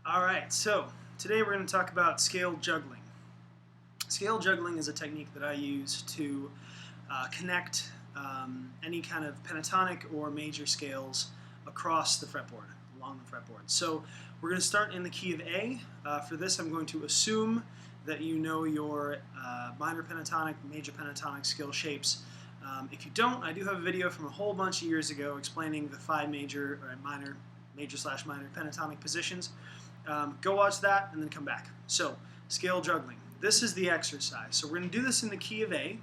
Alright, so today we're going to talk about scale juggling. Scale juggling is a technique that I use to connect any kind of pentatonic or major scales across the fretboard, along the fretboard. So we're going to start in the key of A. For this I'm going to assume that you know your minor pentatonic, major pentatonic scale shapes. If you don't, I do have a video from a whole bunch of years ago explaining the 5 major or minor / minor pentatonic positions. Go watch that and then come back. So, scale juggling. This is the exercise. So we're going to do this in the key of A.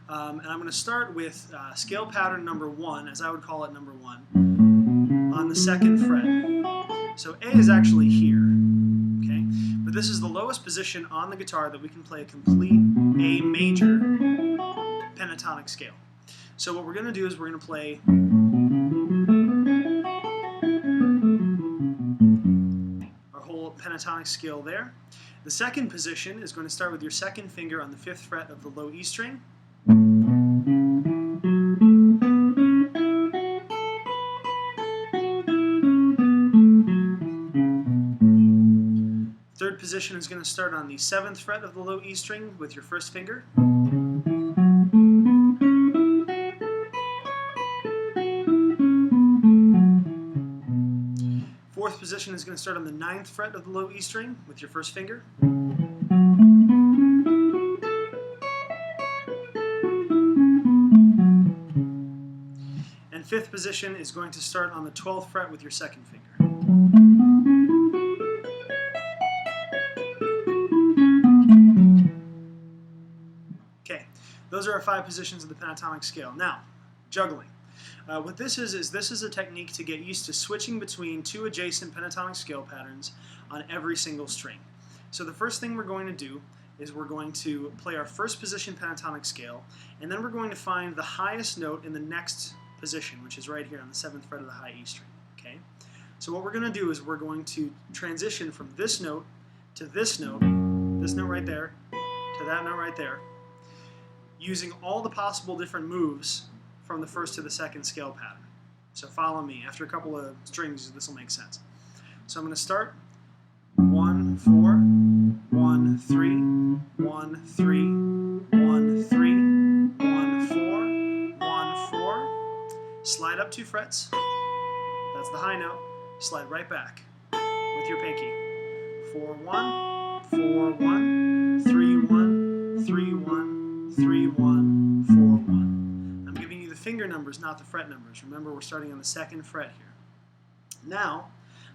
And I'm going to start with scale pattern number 1, as I would call it number 1, on the 2nd fret. So A is actually here, okay? But this is the lowest position on the guitar that we can play a complete A major pentatonic scale. So what we're going to do is we're going to play pentatonic scale there. The second position is going to start with your 2nd finger on the 5th fret of the low E string. Third position is going to start on the 7th fret of the low E string with your 1st finger. Fourth position is going to start on the 9th fret of the low E string with your 1st finger. And 5th position is going to start on the 12th fret with your 2nd finger. Okay, those are our 5 positions of the pentatonic scale. Now, juggling. What this is a technique to get used to switching between 2 adjacent pentatonic scale patterns on every single string. So the first thing we're going to do is we're going to play our 1st position pentatonic scale, and then we're going to find the highest note in the next position, which is right here on the 7th fret of the high E string. Okay? So what we're going to do is we're going to transition from this note to this note right there, to that note right there, using all the possible different moves from the 1st to the 2nd scale pattern. So follow me. After a couple of strings, this will make sense. So I'm going to start 1, 4, 1, 3, 1, 3, 1, 3, 1, 4, 1, 4. Slide up 2 frets. That's the high note. Slide right back with your pinky. 4, 1, 4, 1, 3, 1, 3, 1, 3, 1, 4, 1. Finger numbers, not the fret numbers. Remember, we're starting on the 2nd fret here. Now,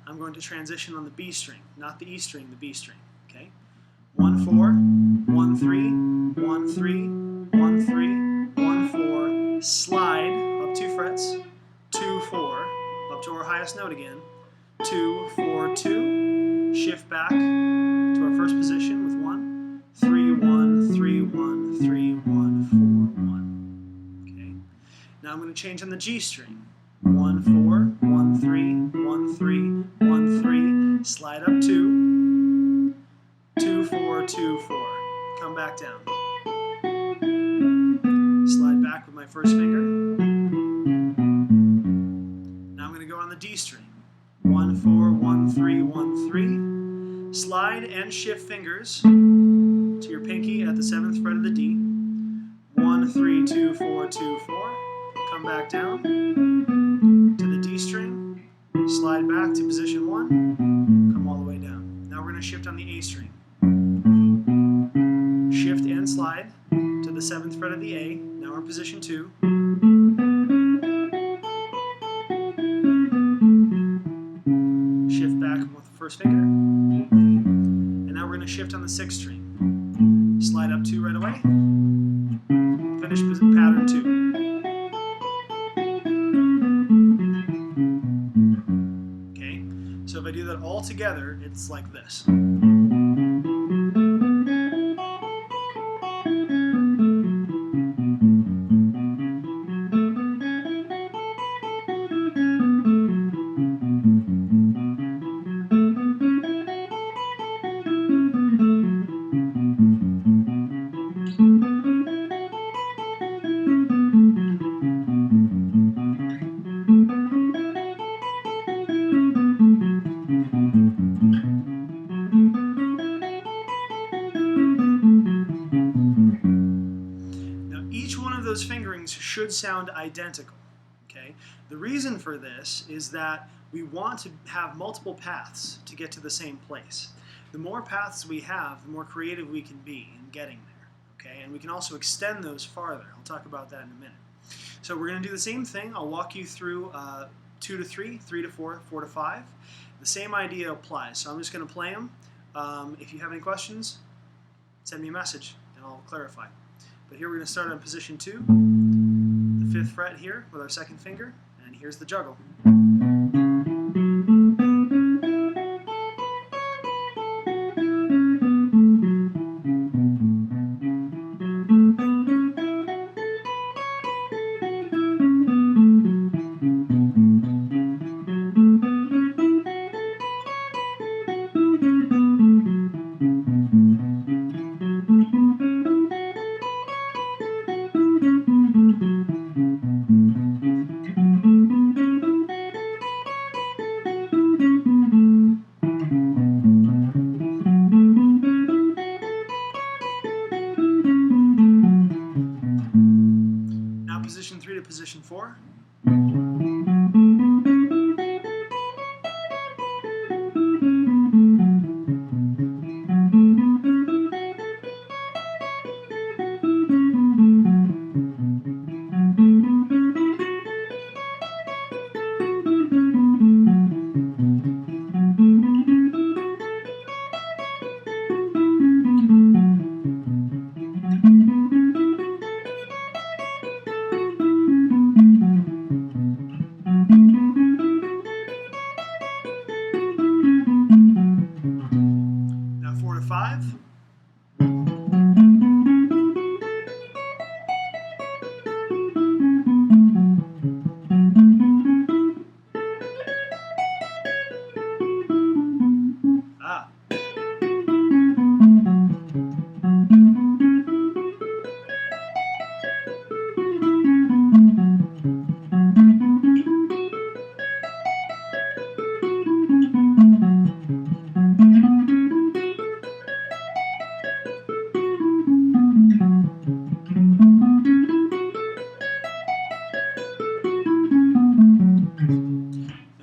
I'm going to transition on the B string, not the E string, the B string. Okay? 1, 4, 1, 3, 1, 3, 1, 3, 1, 4. Slide up 2 frets, 2, 4, up to our highest note again. 2, 4, 2. Shift back to our 1st position with 1, 3, 1, 3, 1, 3, 1, 4, 1. Now I'm going to change on the G string. 1, 4, 1, 3, 1, 3, 1, 3. Slide up 2, 2, 4, 2, 4. Come back down. Slide back with my 1st finger. Now I'm going to go on the D string. 1, 4, 1, 3, 1, 3. Slide and shift fingers to your pinky at the 7th fret of the D. 1, 3, 2, 4, 2, 4. Come back down to the D string, slide back to position 1, come all the way down. Now we're going to shift on the A string. Shift and slide to the 7th fret of the A. Now we're in position 2. Shift back with the 1st finger. And now we're going to shift on the 6th string. Slide up 2 right away. Finish pattern 2. So if I do that all together, it's like this. should sound identical. Okay? The reason for this is that we want to have multiple paths to get to the same place. The more paths we have, the more creative we can be in getting there. Okay? And we can also extend those farther. I'll talk about that in a minute. So we're going to do the same thing. I'll walk you through 2 to 3, 3 to 4, 4 to 5. The same idea applies. So I'm just going to play them. If you have any questions, send me a message and I'll clarify. But here we're going to start on position 2, the 5th fret here with our 2nd finger, and here's the juggle. Position 3 to position 4. Now 4 to 5.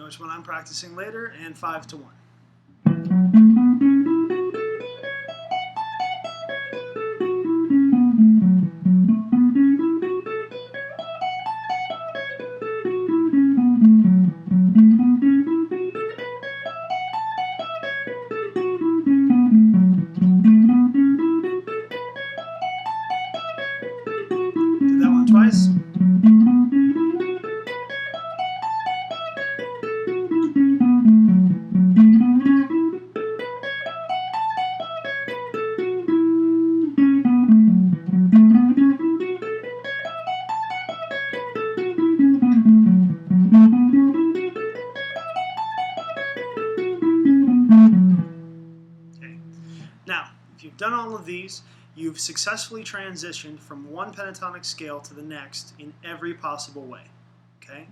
Which one I'm practicing later, and 5 to 1. Do that one twice. Now, if you've done all of these, you've successfully transitioned from one pentatonic scale to the next in every possible way. Okay?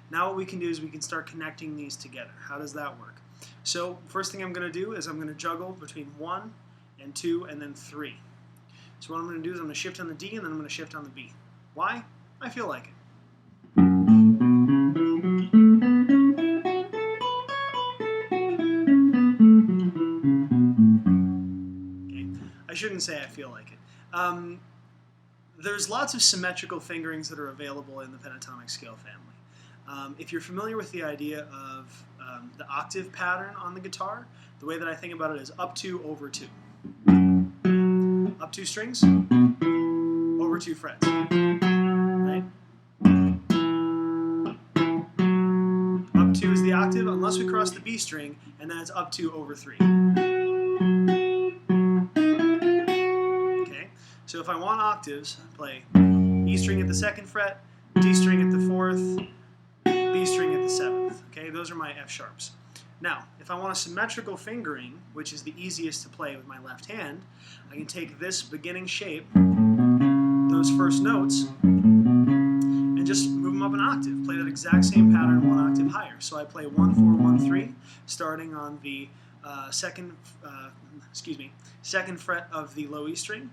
Now what we can do is we can start connecting these together. How does that work? So first thing I'm going to do is I'm going to juggle between 1 and 2 and then 3. So what I'm going to do is I'm going to shift on the D and then I'm going to shift on the B. Why? I feel like it. I shouldn't say I feel like it. There's lots of symmetrical fingerings that are available in the pentatonic scale family. If you're familiar with the idea of the octave pattern on the guitar, the way that I think about it is up 2 over 2. Up 2 strings, over 2 frets. Right? Up 2 is the octave unless we cross the B string, and then it's up 2 over 3. So if I want octaves, I play E string at the 2nd fret, D string at the 4th, B string at the 7th. Okay, those are my F sharps. Now, if I want a symmetrical fingering, which is the easiest to play with my left hand, I can take this beginning shape, those first notes, and just move them up an octave. Play that exact same pattern 1 octave higher. So I play 1, 4, 1, 3, starting on the second fret of the low E string.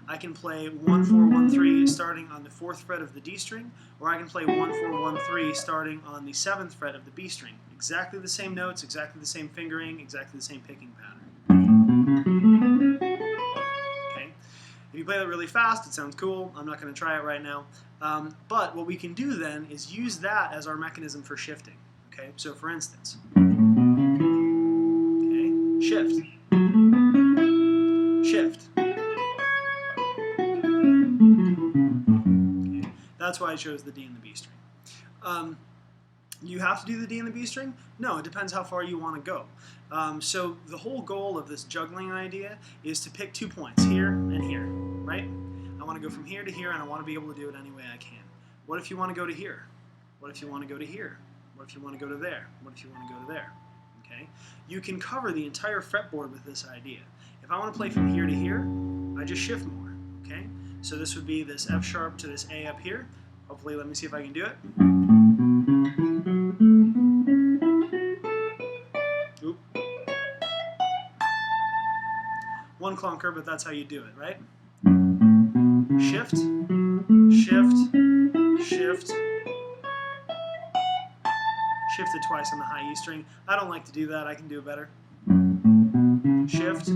I can play 1, 4, 1, 3 starting on the 4th fret of the D string, or I can play 1, 4, 1, 3 starting on the 7th fret of the B string. Exactly the same notes, exactly the same fingering, exactly the same picking pattern. Okay. If you play that really fast, it sounds cool. I'm not going to try it right now. But what we can do then is use that as our mechanism for shifting. Okay, so for instance, okay, shift, shift. Okay, that's why I chose the D and the B string. You have to do the D and the B string? No, it depends how far you want to go. So the whole goal of this juggling idea is to pick 2 points, here and here, right? I want to go from here to here, and I want to be able to do it any way I can. What if you want to go to here? What if you want to go to here? What if you want to go to there? What if you want to go to there? Okay? You can cover the entire fretboard with this idea. If I want to play from here to here, I just shift more, okay? So this would be this F sharp to this A up here. Hopefully, let me see if I can do it. Oop. One clunker, but that's how you do it, right? Shift, shift, shift. Shift it twice on the high E string. I don't like to do that. I can do it better. Shift,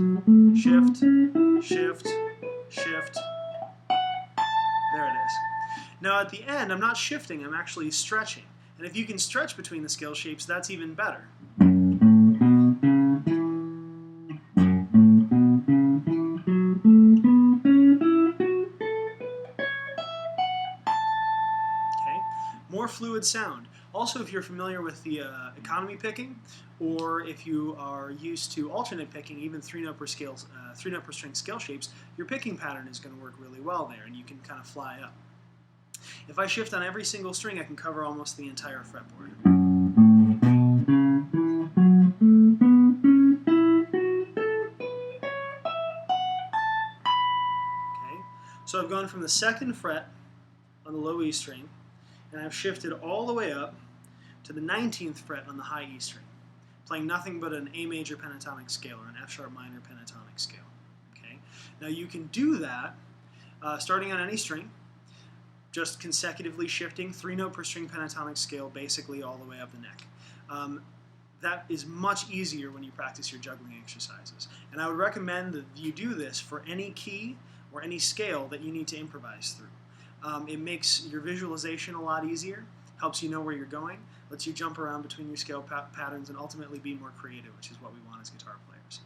shift, shift, shift. There it is. Now at the end, I'm not shifting, I'm actually stretching. And if you can stretch between the scale shapes, that's even better. Okay, more fluid sound. Also, if you're familiar with the economy picking, or if you are used to alternate picking, even 3-note per string scale shapes, your picking pattern is going to work really well there, and you can kind of fly up. If I shift on every single string, I can cover almost the entire fretboard. Okay, so I've gone from the 2nd fret on the low E string, and I've shifted all the way up to the 19th fret on the high E string, playing nothing but an A major pentatonic scale or an F sharp minor pentatonic scale. Okay, now you can do that starting on any string, just consecutively shifting 3-note per string pentatonic scale basically all the way up the neck. That is much easier when you practice your juggling exercises. And I would recommend that you do this for any key or any scale that you need to improvise through. It makes your visualization a lot easier, helps you know where you're going, lets you jump around between your scale patterns, and ultimately be more creative, which is what we want as guitar players.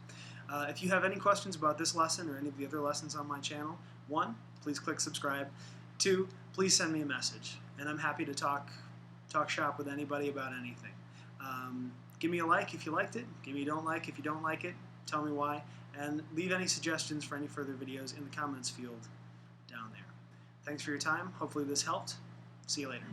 If you have any questions about this lesson or any of the other lessons on my channel, 1, please click subscribe. 2, please send me a message, and I'm happy to talk shop with anybody about anything. Give me a like if you liked it. Give me a don't like if you don't like it. Tell me why, and leave any suggestions for any further videos in the comments field down there. Thanks for your time. Hopefully this helped. See you later.